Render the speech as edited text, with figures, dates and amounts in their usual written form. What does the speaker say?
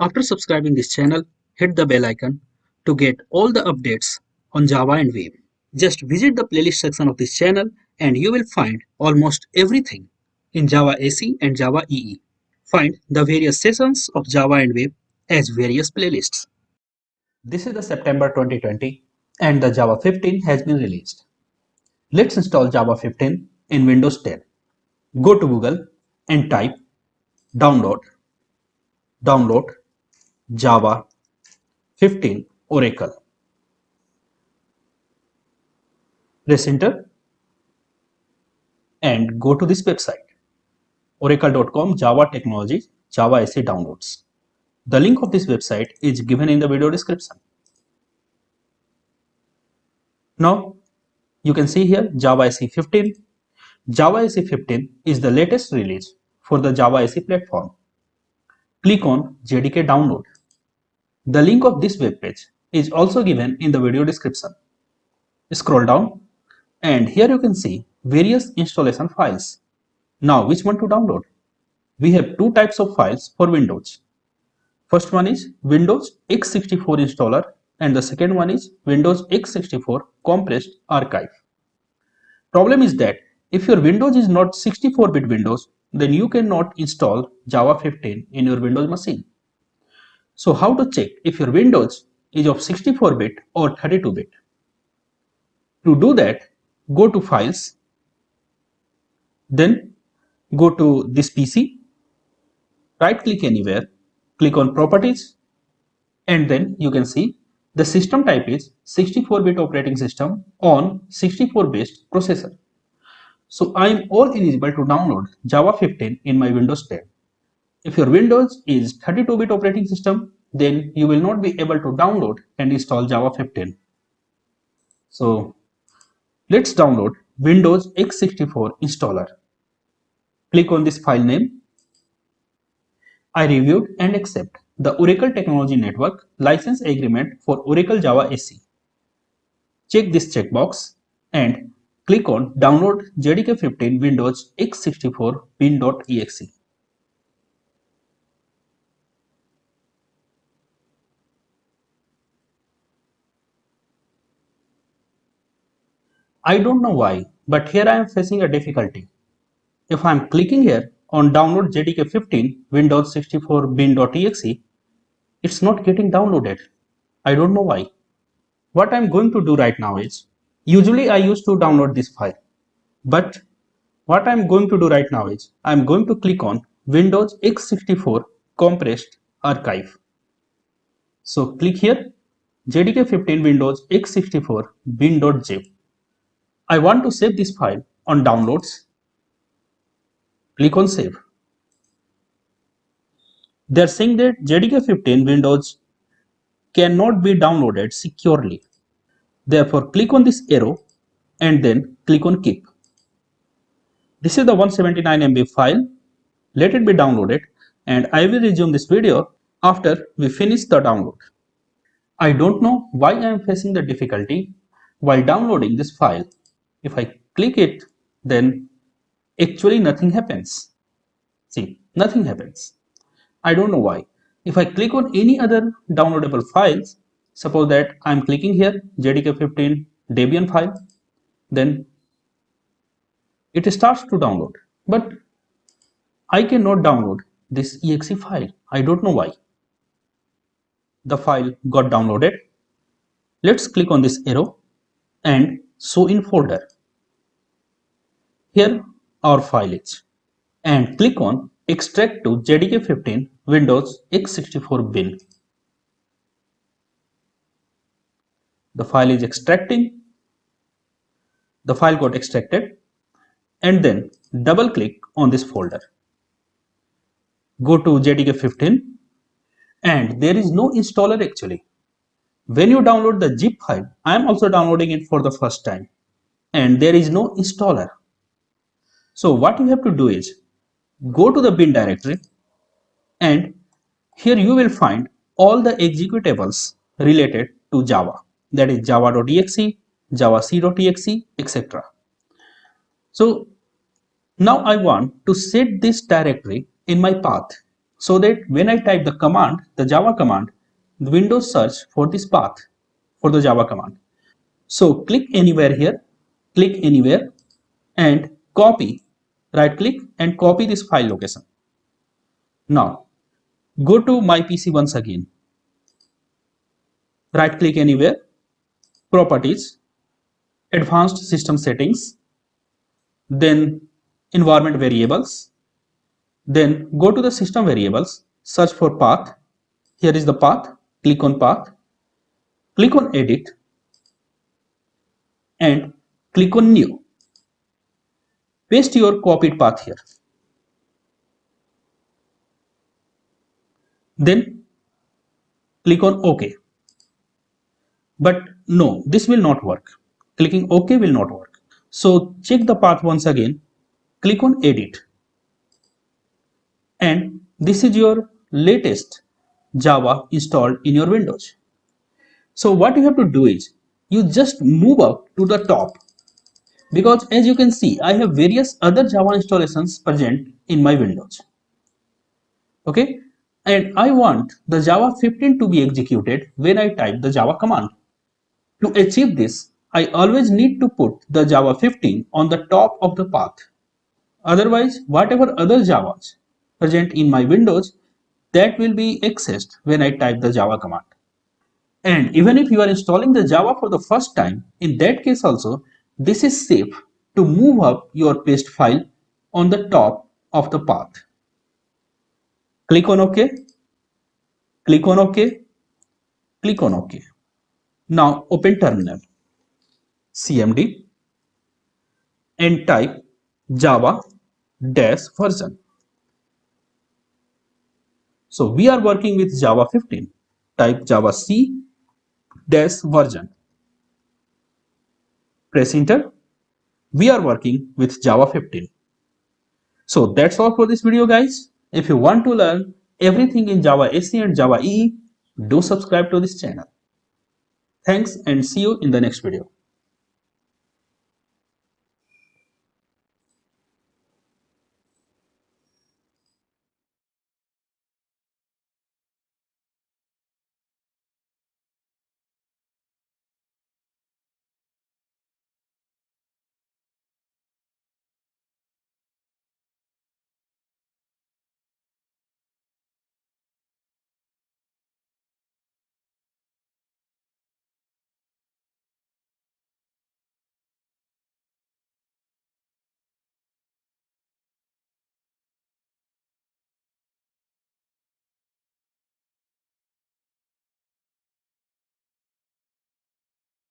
After subscribing this channel, hit the bell icon to get all the updates on Java and Web. Just visit the playlist section of this channel and you will find almost everything in Java SE and Java EE. Find the various sessions of Java and Web as various playlists. This is the September 2020 and the Java 15 has been released. Let's install Java 15 in Windows 10. Go to Google and type download Java 15 Oracle. Press enter and go to this website oracle.com Java Technology Java SE downloads. The link of this website is given in the video description. Now you can see here Java SE 15. Java SE 15 is the latest release for the Java SE platform. Click on JDK download. The link of this web page is also given in the video description. Scroll down and here you can see various installation files. Now which one to download? We have two types of files for Windows. First one is Windows x64 installer and the second one is Windows x64 compressed archive. Problem is that if your Windows is not 64-bit Windows, then you cannot install Java 15 in your Windows machine. So how to check if your Windows is of 64-bit or 32-bit? To do that, go to Files, then go to this PC, right click anywhere, click on Properties, and then you can see the system type is 64-bit operating system on 64-bit processor. So I am all eligible to download Java 15 in my Windows 10. If your Windows is 32-bit operating system, then you will not be able to download and install Java 15. So let's download Windows x64 installer. Click on this file name. I reviewed and accept the Oracle Technology Network license agreement for Oracle Java SE. Check this checkbox and click on download JDK 15 Windows x64 bin.exe. I don't know why, but here I am facing a difficulty. If I am clicking here on download JDK 15 Windows 64 bin.exe, it's not getting downloaded. I don't know why. What I am going to do right now is, usually I used to download this file, but what I am going to do right now is, I am going to click on Windows x64 compressed archive. So click here, JDK 15 Windows x64 bin.zip. I want to save this file on downloads. Click on save. They are saying that JDK 15 Windows cannot be downloaded securely. Therefore, click on this arrow and then click on keep. This is the 179 MB file. Let it be downloaded and I will resume this video after we finish the download. I don't know why I am facing the difficulty while downloading this file. If I click it, then actually nothing happens. See, nothing happens. I don't know why. If I click on any other downloadable files, suppose that I am clicking here JDK 15 Debian file, then it starts to download. But I cannot download this exe file. I don't know why. The file got downloaded. Let's click on this arrow and show in folder. Here our file is. And click on extract to JDK 15 Windows x64 bin. The file is extracting. The file got extracted and then double click on this folder. Go to JDK 15 and there is no installer actually. When you download the zip file, I am also downloading it for the first time and there is no installer. So what you have to do is go to the bin directory and here you will find all the executables related to Java, that is java.exe, javac.exe, etc. So now I want to set this directory in my path. so that when I type the command, the Java command, the Windows search for this path for the Java command. So click anywhere here, click anywhere and copy, right click and copy this file location. Now go to my PC once again, right click anywhere, properties, advanced system settings, then environment variables, then go to the system variables, search for path. Here is the path, click on path, click on edit and click on new. Paste your copied path here. Then click on OK. But no, this will not work. Clicking OK will not work. So check the path once again, click on edit. And this is your latest Java installed in your Windows. So what you have to do is you just move up to the top, because as you can see, I have various other Java installations present in my Windows. Okay, and I want the Java 15 to be executed when I type the Java command. To achieve this, I always need to put the Java 15 on the top of the path. Otherwise, whatever other Javas present in my Windows, that will be accessed when I type the Java command. And even if you are installing the Java for the first time, in that case also, this is safe to move up your paste file on the top of the path. Click on OK, click on OK, click on OK. Now open terminal, cmd and type java-version. So we are working with Java 15. Type java c-version. Press enter. We are working with Java 15. So that's all for this video, guys. If you want to learn everything in Java SE and Java EE, do subscribe to this channel. Thanks and see you in the next video.